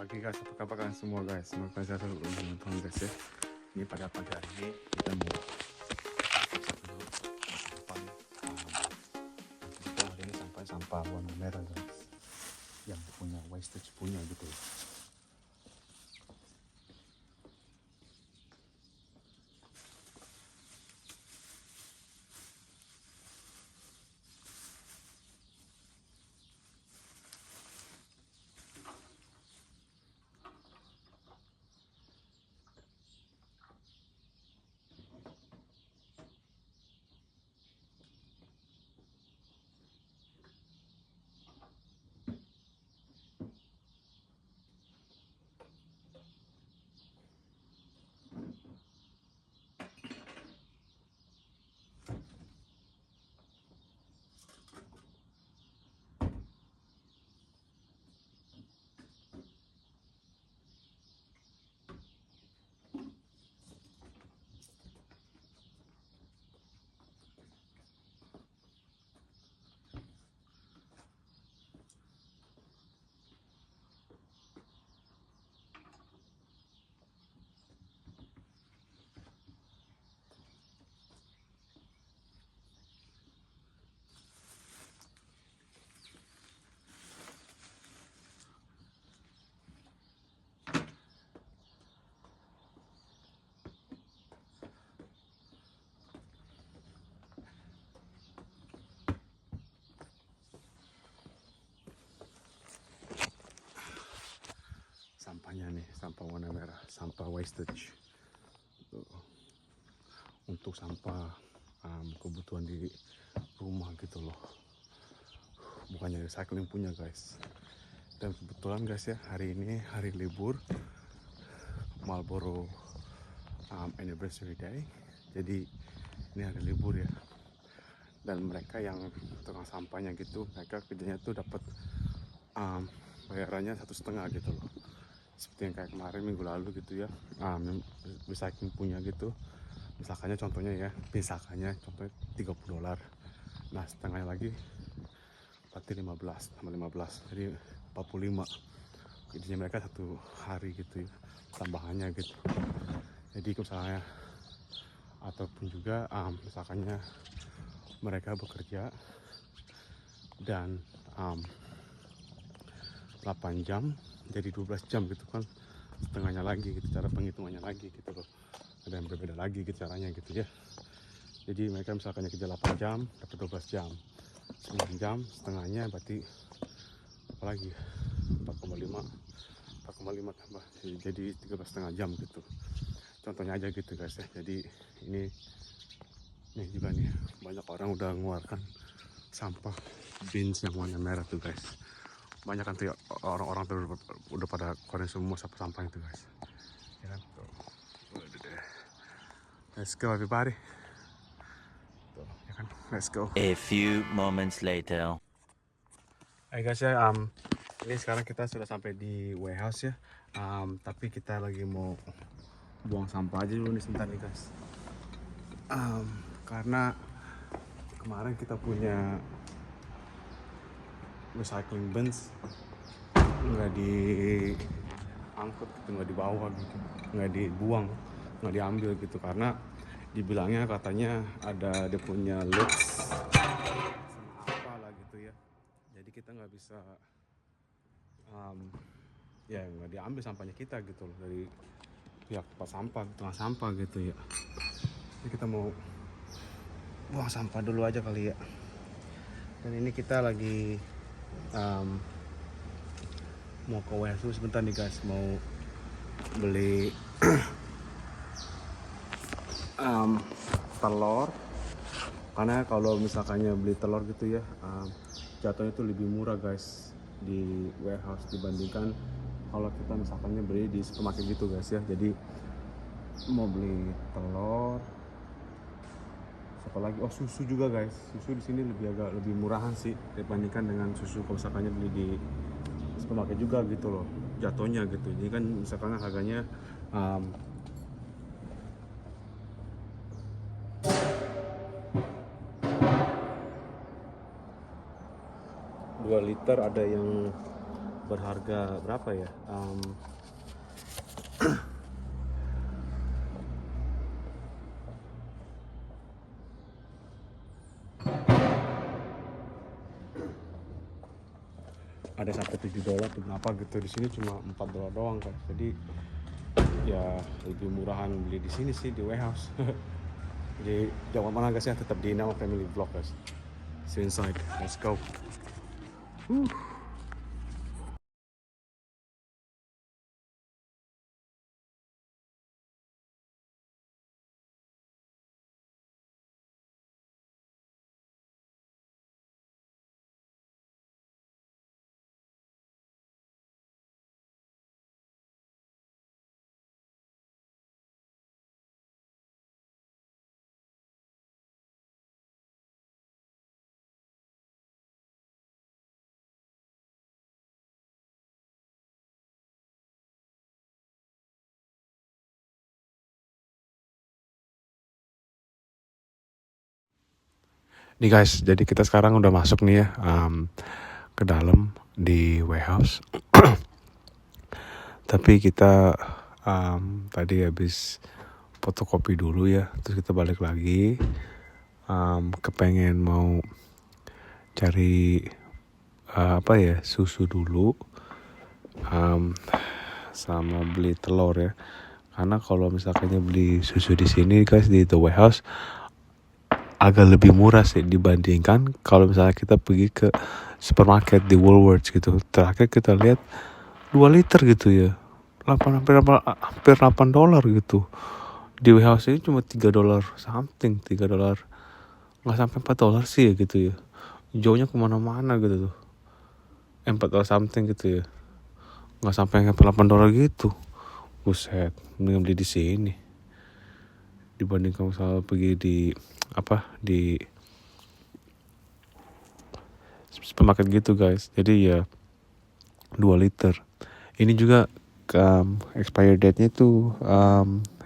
pagi guys, apa kabar kalian semua guys? Semoga kalian sehat selalu menonton guys ya. Ini pada pagi hari ini kita mau sampah. Kita hari ini sampah warna merah guys, yang punya wastage punya gitu. Sampahnya nih, sampah warna merah, sampah wastage. Tuh. Untuk sampah kebutuhan di rumah gitu loh, bukannya recycling punya guys. Dan kebetulan guys ya, hari ini hari libur Marlboro anniversary day, jadi ini hari libur ya. Dan mereka yang tukang sampahnya gitu, mereka kerjanya tuh dapat bayarannya 1,5 gitu loh, seperti yang kayak kemarin minggu lalu gitu ya. Recycling punya gitu, misalkannya contohnya contohnya $30. Nah setengahnya lagi berarti 15 tambah 15 jadi 45. Kerjanya mereka satu hari gitu ya, tambahannya gitu. Jadi misalnya ataupun juga misalkannya mereka bekerja dan 8 jam jadi 12 jam gitu kan, setengahnya lagi gitu, cara penghitungannya lagi gitu loh, ada yang berbeda lagi gitu caranya gitu ya. Jadi mereka misalkan kerja 8 jam dapat 12 jam, 9 jam setengahnya berarti apalagi 4,5 tambah jadi 13,5 jam gitu, contohnya aja gitu guys ya. Jadi ini nih juga nih, banyak orang udah mengeluarkan sampah bins yang warna merah tuh guys. Banyak kan tuh orang-orang tuh udah pada keluarin semua sampah itu guys ya kan. Tuh. Let's go everybody. Tuh, ya kan? Let's go. A few moments later. Hai guys ya, ini sekarang kita sudah sampai di warehouse ya. Tapi kita lagi mau buang sampah aja dulu nih sebentar nih guys. Karena kemarin kita punya recycling bins nggak diangkut gitu, nggak dibawa gitu, nggak dibuang, nggak diambil gitu, karena dibilangnya katanya ada dia punya leaks sama apalah gitu ya. Jadi kita nggak bisa ya nggak diambil sampahnya kita gitu loh dari pihak tempat sampah, tukang sampah gitu ya. Jadi kita mau buang sampah dulu aja kali ya. Dan ini kita lagi mau ke warehouse sebentar nih guys, mau beli telur, karena kalau misalkannya beli telur gitu ya, jatuhnya itu lebih murah guys di warehouse dibandingkan kalau kita misalkannya beli di supermarket gitu guys ya. Jadi mau beli telur, apa lagi, oh susu juga guys. Susu di sini agak lebih murahan sih dibandingkan dengan susu kalau misalkannya beli di supermarket juga gitu loh, jatuhnya gitu. Jadi kan misalkan harganya 2 liter ada yang berharga berapa ya? Ada sampai $7 atau berapa gitu. Di sini cuma $4 doang kan. Jadi ya lebih murahan beli di sini sih, di warehouse. Jadi jangan mana guys ya, tetap di Nama Family Vlog guys. See you inside. Let's go. Nih guys, jadi kita sekarang udah masuk nih ya ke dalam di warehouse. Tapi kita tadi habis fotokopi dulu ya, terus kita balik lagi. Kepengen mau cari susu dulu, sama beli telur ya. Karena kalau misalnya beli susu di sini guys, di The Warehouse agak lebih murah sih dibandingkan kalau misalnya kita pergi ke supermarket di Woolworths gitu. Terakhir kita lihat 2 liter gitu ya, hampir $8 gitu. Di warehouse ini cuma $3 something, $3, nggak sampai $4 sih ya gitu ya. Jauhnya kemana-mana gitu tuh, $4 something gitu ya, nggak sampai $8 gitu. Buset, mending beli di sini dibandingkan misalnya pergi di supermarket gitu guys. Jadi ya 2 liter. Ini juga expired date-nya tuh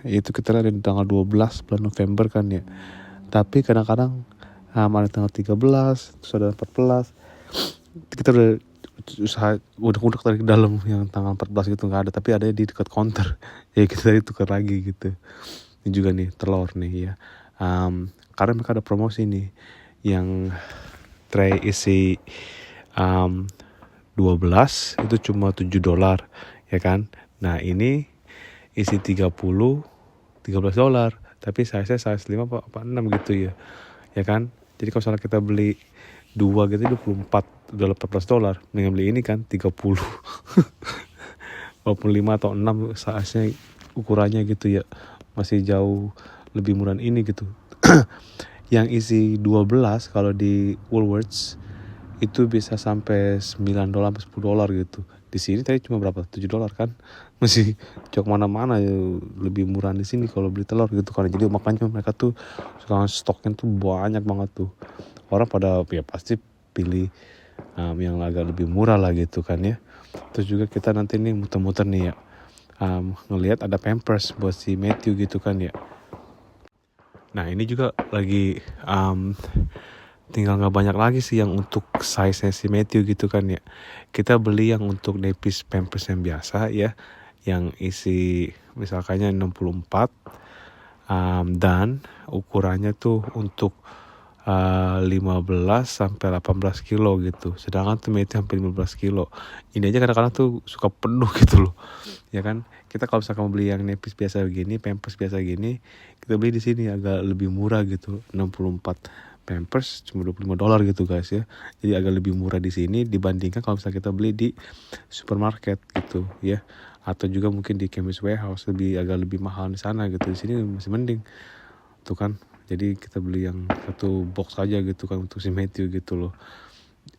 itu kita lihat di tanggal 12 bulan November kan ya. Tapi kadang-kadang ada tanggal 13, terus ada 14. Kita udah dari dalam yang tanggal 14 gitu nggak ada, tapi ada di dekat counter. Ya kita tadi tukar lagi gitu. Ini juga nih telur nih ya. Karena mereka ada promosi nih yang tray isi 12 itu cuma $7 ya kan. Nah ini isi 30 $13, tapi size 5 apa 6 gitu ya. Ya kan? Jadi kalau misalnya kita beli 2 gitu 24, udah $14. Dengan beli ini kan 30. Walaupun 5 atau 6 size-nya ukurannya gitu ya, masih jauh lebih murah ini gitu. Yang isi 12 kalau di Woolworths itu bisa sampai $9 sampai $10 gitu. Di sini tadi cuma berapa? $7 kan. Masih jauh mana-mana ya, lebih murah di sini kalau beli telur gitu kan. Jadi makanya mereka tuh sekarang stoknya tuh banyak banget tuh. Orang pada ya pasti pilih yang agak lebih murah lah gitu kan ya. Terus juga kita nanti nih muter-muter nih ya, ngelihat ada Pampers buat si Matthew gitu kan ya. Nah ini juga lagi tinggal nggak banyak lagi sih yang untuk size si Matthew gitu kan ya. Kita beli yang untuk nepis Pampers yang biasa ya, yang isi misalkannya 64, dan ukurannya tuh untuk 15 sampai 18 kilo gitu. Sedangkan tuh Matthew hampir 15 kilo. Ini aja kadang-kadang tuh suka penuh gitu loh. Ya kan? Kita kalau misalkan mau beli yang nepis biasa begini, Pampers biasa gini, kita beli di sini agak lebih murah gitu. 64 Pampers cuma $25 gitu guys ya. Jadi agak lebih murah di sini dibandingkan kalau misalnya kita beli di supermarket gitu ya. Atau juga mungkin di Chemist Warehouse agak lebih mahal di sana gitu. Di sini masih mending. Tuh kan. Jadi kita beli yang satu box aja gitu kan untuk si Matthew gitu loh.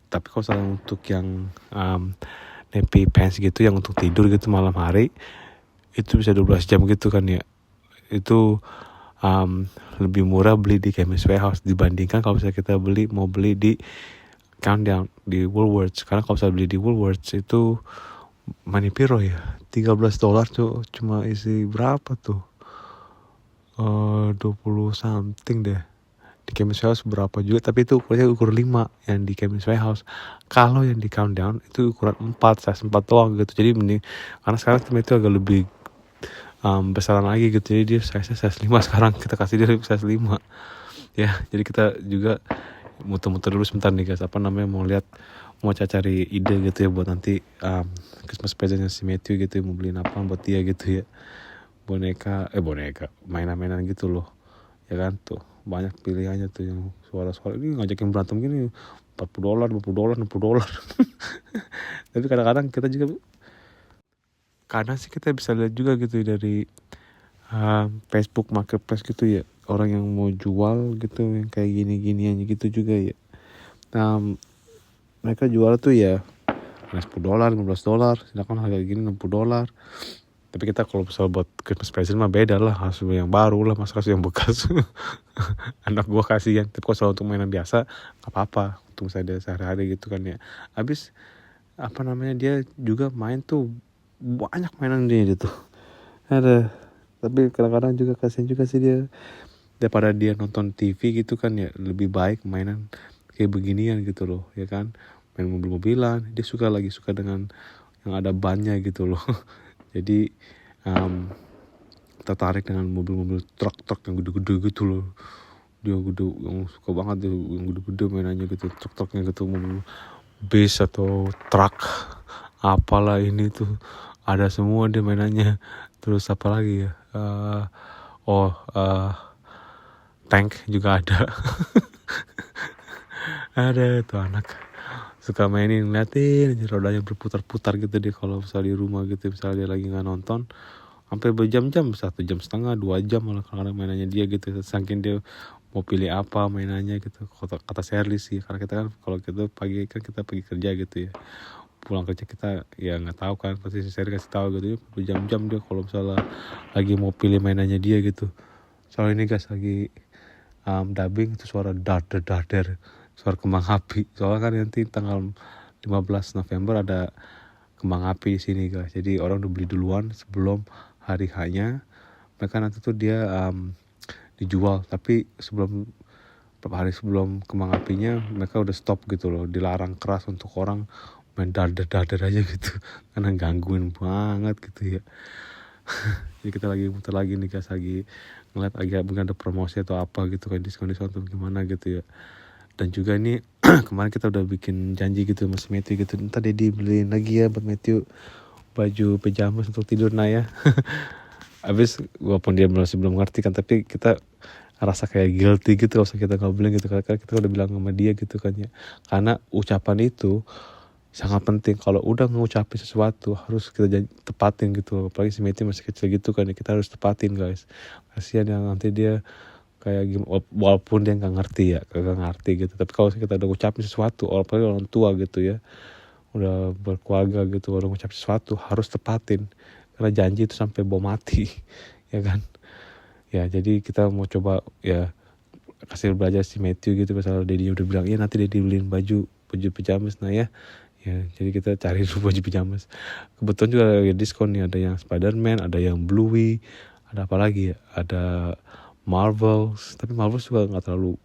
Tapi kalau misalnya untuk yang nappy pants gitu, yang untuk tidur gitu malam hari, itu bisa 12 jam gitu kan ya. Itu lebih murah beli di Chemist Warehouse dibandingkan kalau misalnya kita mau beli di Countdown di Woolworths. Karena kalau misalnya beli di Woolworths itu manipiro ya, $13 tuh cuma isi berapa tuh, 20 something deh. di Chemist Warehouse berapa juga, tapi itu ukurannya ukur 5 yang di Chemist Warehouse. Kalau yang di Countdown itu ukuran 4, size 4 doang gitu. Jadi mending, karena sekarang tim itu agak lebih besaran lagi gitu, jadi dia size 5 sekarang, kita kasih dia size 5 ya. Jadi kita juga muter-muter dulu sebentar nih guys, mau cari ide gitu ya buat nanti Christmas presentnya si Matthew gitu, mau beliin apa buat dia gitu ya, boneka mainan-mainan gitu loh ya kan. Tuh banyak pilihannya tuh, yang suara-suara ini ngajakin berantem gini $40, $50, $60. Tapi kadang-kadang kita juga, kadang sih kita bisa lihat juga gitu dari Facebook Marketplace gitu ya, orang yang mau jual gitu yang kayak gini-ginian gitu juga ya. Mereka jual tuh ya $10, $15, sedangkan harga gini $60. Tapi kita kalau misal buat Christmas present mah beda lah, harus yang baru lah, masa kasih yang bekas. Anak gua kasihan. Tapi kalau soal untuk mainan biasa gak apa-apa, untuk misalnya dia sehari-hari gitu kan ya. Habis dia juga main tuh banyak mainan dia gitu. Tapi kadang-kadang juga kasihan juga sih dia, daripada dia nonton TV gitu kan ya, lebih baik mainan kayak beginian gitu loh ya kan. Main mobil-mobilan, dia suka dengan yang ada bannya gitu loh. Jadi tertarik dengan mobil-mobil truk yang gede-gede gitu loh. Dia yang suka banget tuh yang gede-gede mainannya gitu, truk-truknya gitu, mobil bus atau truk apalah ini tuh ada semua dia mainannya. Terus apa lagi ya, tank juga ada. Ada tuh anak suka mainin, ngeliatin aja rodanya berputar-putar gitu dia kalau misalnya di rumah gitu, misalnya dia lagi nggak nonton sampai berjam-jam, 1,5 jam 2 jam malah kadang mainannya dia gitu, saking dia mau pilih apa mainannya gitu. Kata Shirley sih, karena kita kan kalau gitu pagi kan kita pergi kerja gitu ya, pulang kerja kita ya nggak tahu kan, pasti si Shirley kasih tahu gitu ya, berjam-jam dia kalau misalnya lagi mau pilih mainannya dia gitu. Soalnya ini guys lagi dubbing itu suara darder, suara kembang api. Soalnya kan nanti tanggal 15 November ada kembang api di sini guys. Jadi orang udah beli duluan sebelum hari H-nya. Mereka nanti tuh dia dijual, tapi beberapa hari sebelum kembang apinya mereka udah stop gitu loh. Dilarang keras untuk orang main darder aja gitu, karena gangguin banget gitu ya. Jadi kita lagi muter lagi nih guys, lagi ngeliat mungkin ada promosi atau apa gitu kan, diskon atau gimana gitu ya. Dan juga ini kemarin kita udah bikin janji gitu sama Matthew gitu, ntar Dedi beliin lagi ya buat Matthew baju pajamas untuk tidur ya. Abis walaupun dia masih belum ngerti kan, tapi kita rasa kayak guilty gitu kalau kita nggak beli gitu, karena kita udah bilang sama dia gitu kan ya. Karena ucapan itu sangat penting, kalau udah ngucapin sesuatu harus kita tepatin gitu. Apalagi si Matthew masih kecil gitu kan ya, kita harus tepatin guys. Kasihan yang nanti dia kayak gimana, walaupun dia nggak ngerti gitu, tapi kalau kita udah ngucapin sesuatu, apalagi orang tua gitu ya, udah berkeluarga gitu, udah ngucapin sesuatu harus tepatin, karena janji itu sampai bawa mati. Ya kan ya. Jadi kita mau coba ya kasih belajar si Matthew gitu, misalnya Dedi udah bilang iya nanti Dedi beliin baju pajamas ya. Jadi kita cari dulu baju pajamas. Kebetulan juga ada diskon nih, ada yang Spider-Man, ada yang Bluey, ada apa lagi ya, ada Marvels. Tapi Marvels juga nggak terlalu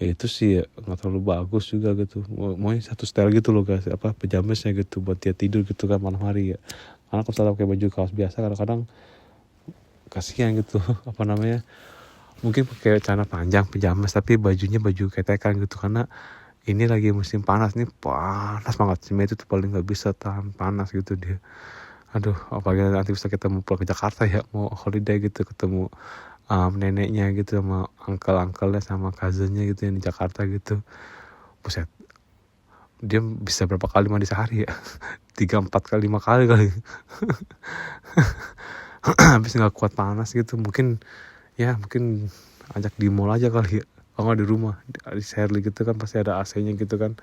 itu sih ya, nggak terlalu bagus juga gitu. Mau satu style gitu loh guys, pajamasnya gitu buat dia tidur gitu kan malam hari ya. Karena kalau misalnya pakai baju kaos biasa kadang-kadang kasihan gitu. Mungkin pakai celana panjang pajamas tapi bajunya baju ketekan gitu, karena ini lagi musim panas nih, panas banget. Si Matthew tuh paling gak bisa tahan panas gitu dia. Aduh, apalagi nanti bisa kita mau pulang ke Jakarta ya, mau holiday gitu, ketemu neneknya gitu sama uncle-nya sama cousinnya gitu yang di Jakarta gitu. Buset, dia bisa berapa kali mandi sehari ya? 3, 4 kali, 5 kali kali. Habis gak kuat panas gitu, mungkin ajak di mall aja kali ya. Kalau nggak di rumah, di Shirley gitu kan pasti ada AC-nya gitu kan,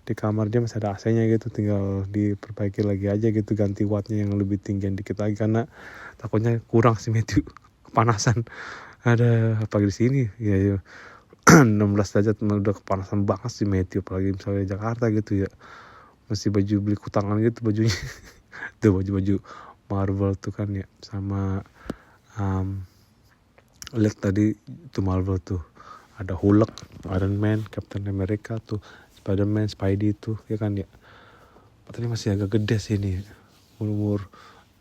di kamar dia masih ada AC-nya gitu, tinggal diperbaiki lagi aja gitu, ganti wattnya yang lebih tinggi dikit lagi, karena takutnya kurang si Matthew kepanasan. Ada apalagi di sini ya 16 derajat udah kepanasan banget si Matthew, apalagi misalnya di Jakarta gitu ya, mesti beli kutangan gitu bajunya. Tuh baju Marvel tuh kan ya, sama lihat tadi itu Marvel tuh ada Hulk, Iron Man, Captain America tuh, Spider-Man, Spidey tuh ya kan ya. Tapi masih agak gede sih ini, umur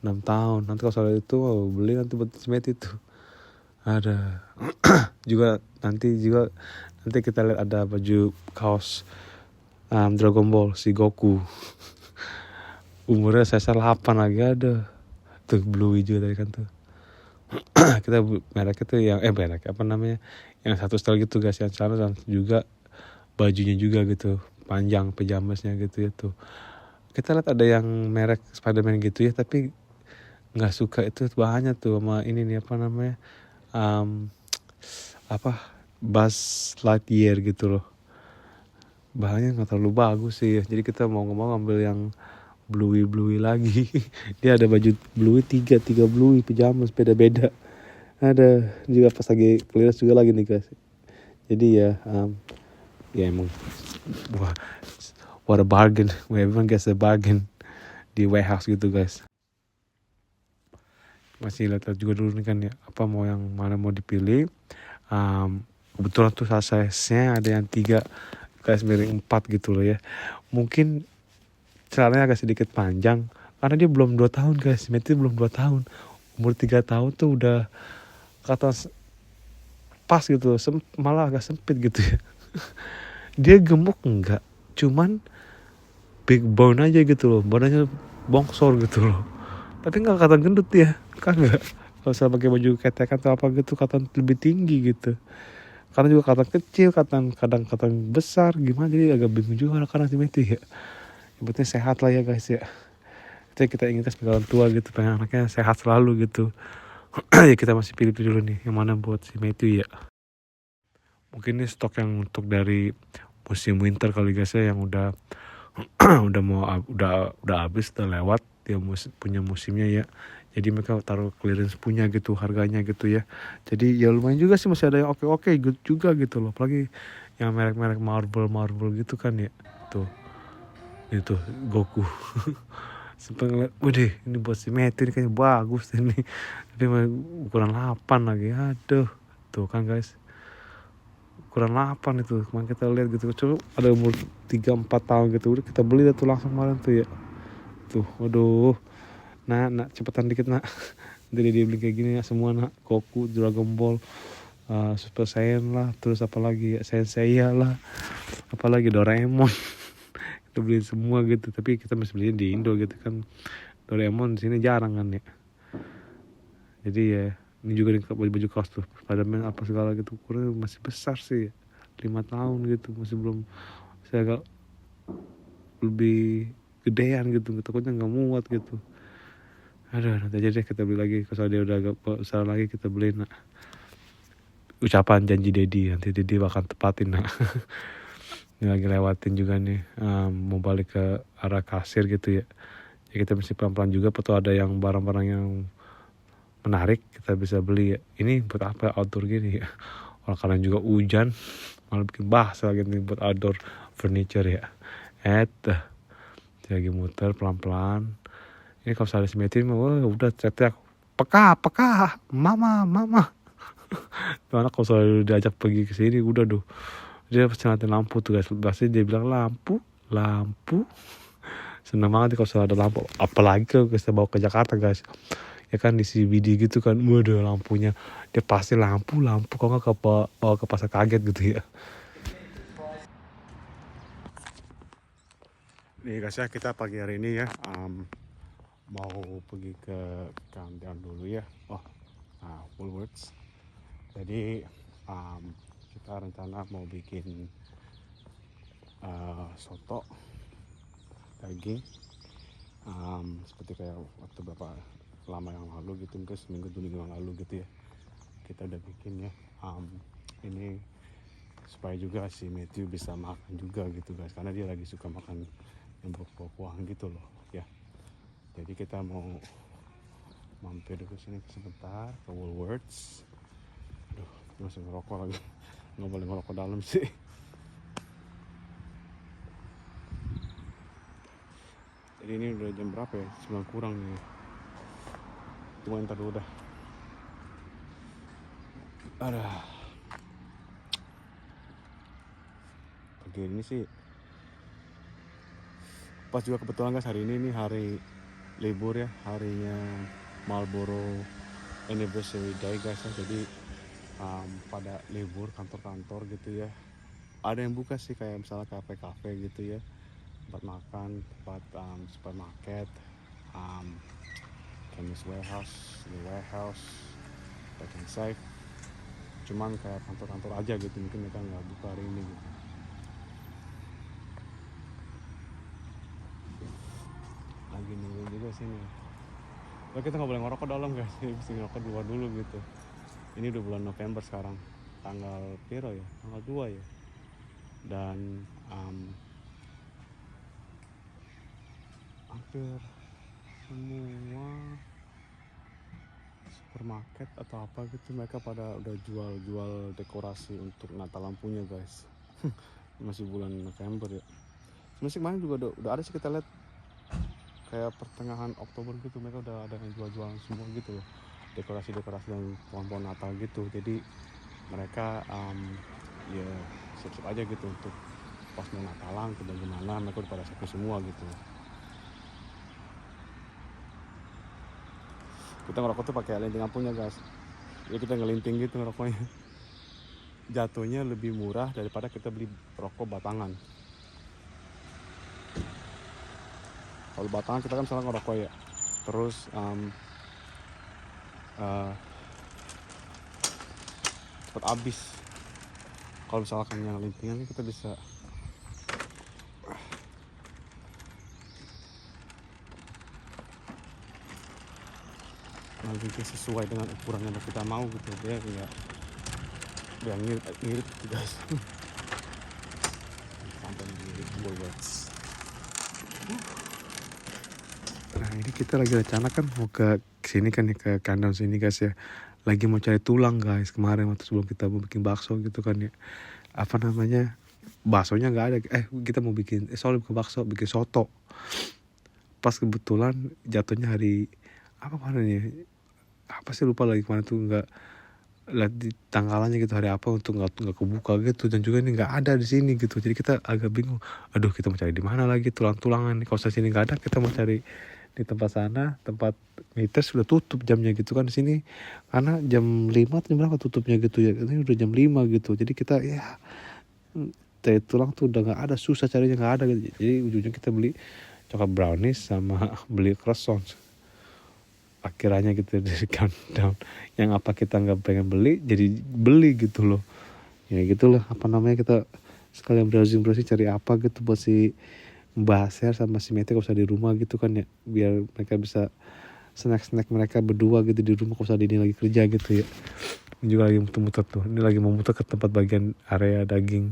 6 tahun. Nanti kalau soal itu beli nanti buat Smith itu. Ada juga nanti kita lihat ada baju kaos Dragon Ball si Goku. Umurnya saya 8 lagi ada. Tuh Bluey juga tadi kan tuh. Kita mereknya tuh yang merek apa namanya? Yang satu style gitu guys, yang sana dan juga bajunya juga gitu. Panjang pajamasnya gitu ya tuh. Kita lihat ada yang merek Spider-Man gitu ya, tapi nggak suka itu bahannya tuh sama ini nih apa namanya? Apa Buzz Lightyear gitu loh, bahannya nggak terlalu bagus sih ya. Jadi kita mau ngambil yang Bluey lagi. Dia ada baju Bluey tiga Bluey pijama beda ada juga pas lagi clearance juga lagi nih guys. Jadi ya emang wah, what a bargain, where everyone gets a bargain di warehouse gitu guys. Masih lihat juga dulu nih kan ya, apa mau yang mana mau dipilih. Kebetulan tuh size-nya ada yang 3 guys, miring 4 gitu loh ya. Mungkin celananya agak sedikit panjang karena dia belum 2 tahun guys. Matthew belum 2 tahun, umur 3 tahun tuh udah kata pas gitu, malah agak sempit gitu ya. Dia gemuk enggak, cuman big bone aja gitu loh, badannya bongsor gitu loh, tapi nggak kata gendut dia, kagak. Kalau saya pakai baju ketek atau apa gitu kata lebih tinggi gitu, karena juga kata kecil, kadang besar gimana, jadi agak bingung juga anak-anak si ya. Yang penting sehat lah ya guys ya, itu yang kita inginkan sebagai orang tua gitu, pengen anaknya sehat selalu gitu. Ya kita masih pilih dulu nih yang mana buat si Matthew ya. Mungkin ini stok yang untuk dari musim winter kali guys ya, yang udah udah habis, udah lewat dia punya musimnya ya. Jadi mereka taruh clearance punya gitu harganya gitu ya. Jadi ya lumayan juga sih, masih ada yang oke good juga gitu loh. Apalagi yang merek-merek Marvel gitu kan ya. Tuh itu Goku. Sempet ngeliat, waduh ini buat si Matthew ini kayaknya bagus ini. Tapi ukuran 8 lagi, aduh. Tuh kan guys, ukuran 8 itu kemarin kita lihat gitu. Coba ada umur 3-4 tahun gitu, udah kita beli dah tuh langsung kemarin tuh ya. Tuh waduh, nak cepetan dikit nak. Nanti dia beli kayak gini ya semua nak. Goku, Dragon Ball, Super Saiyan lah, terus apalagi ya Senseiya lah, apalagi Doraemon. Kita beli semua gitu, tapi kita masih belinya di Indo gitu kan. Doraemon di sini jarang kan ya. Jadi ya ini juga nih baju kaos tuh Spiderman apa segala gitu, ukurannya masih besar sih ya. 5 tahun gitu, masih belum, saya agak lebih gedean gitu, takutnya nggak muat gitu. Aduh, nanti aja deh kita beli lagi, kalau dia udah agak besar lagi kita beli nak. Ucapan janji Dedi, nanti Dedi bakal tepatin nak. Ini lagi lewatin juga nih, mau balik ke arah kasir gitu ya. Ya kita mesti pelan-pelan juga, betul ada yang barang-barang yang menarik kita bisa beli ya. Ini buat apa outdoor gini ya, orang karena juga hujan malah bikin bahasa lagi nih buat outdoor furniture ya. Lagi muter pelan-pelan. Ini kalau saya semetin wah udah teriak peka mama. Tuh anak kalau saya diajak pergi ke sini udah tuh dia pasti ngeliatin lampu tuh guys, pasti dia bilang lampu seneng banget kalau ada lampu, apalagi kalau kita bawa ke Jakarta guys ya kan, di CBD gitu kan, waduh lampunya dia pasti lampu kok nggak bawa ke pasar kaget gitu ya. Nih guys ya, kita pagi hari ini ya mau pergi ke Countdown dulu ya. Woolworths. Jadi kita rencana mau bikin soto daging, seperti kayak waktu berapa lama yang lalu gitu, mungkin seminggu 2 minggu yang lalu gitu ya, kita udah bikin ya. Ini supaya juga si Matthew bisa makan juga gitu guys, karena dia lagi suka makan yang berkuah-kuahan gitu loh ya. Jadi kita mau mampir dulu sini sebentar ke Woolworths. Aduh, masih ngerokok lagi, nggak boleh ngerokok dalam sih. Jadi ini udah jam berapa ya, 9 kurang nih. Tunggu ntar dulu dah. pagi ini sih pas juga kebetulan guys, hari ini nih hari libur ya, harinya Marlboro Anniversary Day guys ya. Jadi pada libur kantor-kantor gitu ya. Ada yang buka sih kayak misalnya kafe-kafe gitu ya, tempat makan, tempat supermarket, chemist warehouse, the warehouse, pack and save. Cuman kayak kantor-kantor aja gitu, mungkin mereka nggak buka hari ini gitu. Lagi nungguin juga sini. Nah, kita nggak boleh ngerokok dalam guys, mesti ngerokok di luar dulu gitu. Ini udah bulan November sekarang, tanggal piro ya, tanggal 2 ya. Dan hampir semua supermarket atau apa gitu mereka pada udah jual dekorasi untuk Natal lampunya guys. Masih bulan November ya. Sebenarnya kemarin juga udah ada sih, kita lihat kayak pertengahan Oktober gitu mereka udah ada yang jual-jualan semua gitu loh, dekorasi-dekorasi dan pohon-pohon Natal gitu. Jadi mereka ya siap-siap aja gitu untuk pas mau Natalan atau bagaimana, mereka udah pada siap semua gitu. Kita ngerokok tuh pakai linting lampunya guys, jadi kita ngelinting gitu ngerokoknya. Jatuhnya lebih murah daripada kita beli rokok batangan. Kalau batangan kita kan misalnya ngerokok ya, terus cepet habis. Kalau misalkan yang lintingan kita bisa linting sesuai dengan ukuran yang kita mau gitu, dia nggak ngirit gitu guys. Sampai ngirit bullets. Nah ini kita lagi rencana kan mau ke sini kan ya, ke kandang sini guys ya. Lagi mau cari tulang guys, kemarin waktu sebelum kita mau bikin bakso gitu kan ya. Apa namanya, baksonya nggak ada. Kita mau bikin soalnya bukan bakso, bikin soto. Pas kebetulan jatuhnya hari apa kemarin ya, apa sih lupa lagi kemarin tuh, nggak lihat di tanggalannya gitu hari apa, untuk nggak kebuka gitu. Dan juga ini nggak ada di sini gitu, jadi kita agak bingung. Aduh, kita mau cari di mana lagi tulang-tulangan nih, kalau sini nggak ada, kita mau cari di tempat sana, tempat Mites sudah tutup jamnya gitu kan di sini, karena jam 5 atau jam berapa tutupnya gitu ya, ini udah jam 5 gitu. Jadi kita ya cari tulang tuh udah nggak ada, susah carinya, nggak ada gitu. Jadi ujung-ujung kita beli coklat brownies sama beli croissant akhirnya gitu dari countdown. Yang apa kita nggak pengen beli jadi beli gitu loh, ya gitulah. Apa namanya, kita sekalian browsing cari apa gitu buat si Mbak Ser sama si Mete kalau usah di rumah gitu kan ya, biar mereka bisa snack mereka berdua gitu di rumah, kalau usah ini lagi kerja gitu ya. Ini juga lagi muter-muter tuh, ini lagi mau muter ke tempat bagian area daging,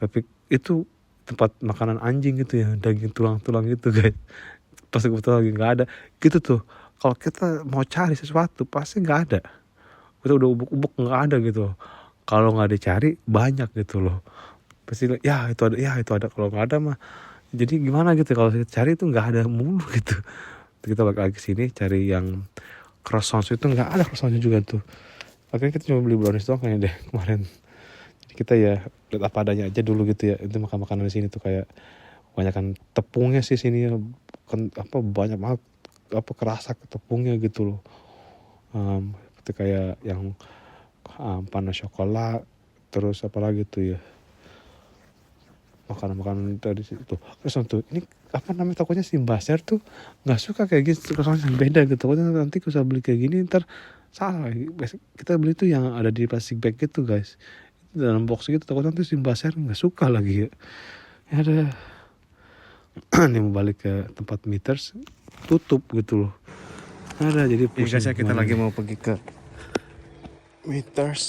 tapi itu tempat makanan anjing gitu ya, daging tulang-tulang gitu guys. Pas kebetulan lagi nggak ada gitu tuh. Kalau kita mau cari sesuatu pasti nggak ada, kita udah ubuk-ubuk nggak ada gitu. Kalau nggak dicari banyak gitu loh, pasti ya itu ada, ya itu ada. Kalau nggak ada mah jadi gimana gitu, kalau kita cari itu nggak ada mulu gitu. Kita balik lagi sini cari yang croissant, itu nggak ada croissantnya juga tuh. Akhirnya kita cuma beli brownies doang kayaknya deh kemarin. Jadi kita ya lihat apa adanya aja dulu gitu ya. Itu makan makanan di sini tuh kayak kebanyakan tepungnya sih sini ya, kan apa banyak banget apa kerasa tepungnya gitu loh. Seperti kayak yang panas coklat, terus apa lagi tuh ya, makanan dari situ. Terus tuh ini apa namanya, takutnya si Baser tuh nggak suka kayak gitu, soalnya beda gitu. Takutnya nanti kita beli kayak gini ntar salah. Kita beli tuh yang ada di plastic bag gitu guys, dalam box gitu. Takutnya nanti si Baser nggak suka lagi ya. Ya ada. Ini mau balik ke tempat Meters, tutup gitu loh. Ada, jadi pusing. Ya, kita lagi mau pergi ke Meters,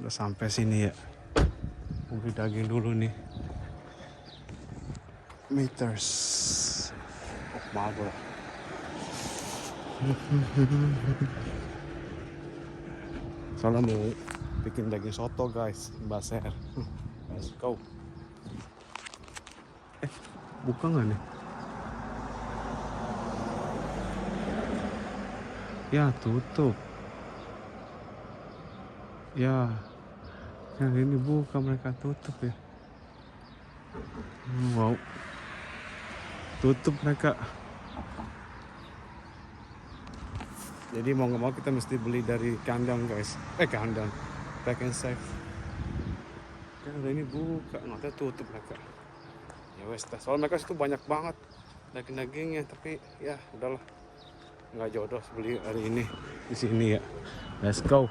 udah sampai sini ya. Mau beli daging dulu nih. Meters, Marlboro. Soalnya mau bikin daging soto guys, Baser. Let's go. Buka nggak nih? Ya tutup. Ya, yang ini buka, mereka tutup ya. Wow, tutup mereka. Jadi mau nggak mau kita mesti beli dari kandang guys. Kandang, Pack and Save. Kan udah ini buka, nanti tutup mereka. Ya wes, soal mereka situ banyak banget daging-dagingnya, tapi ya udahlah, nggak jodoh beli hari ini di sini ya. Let's go.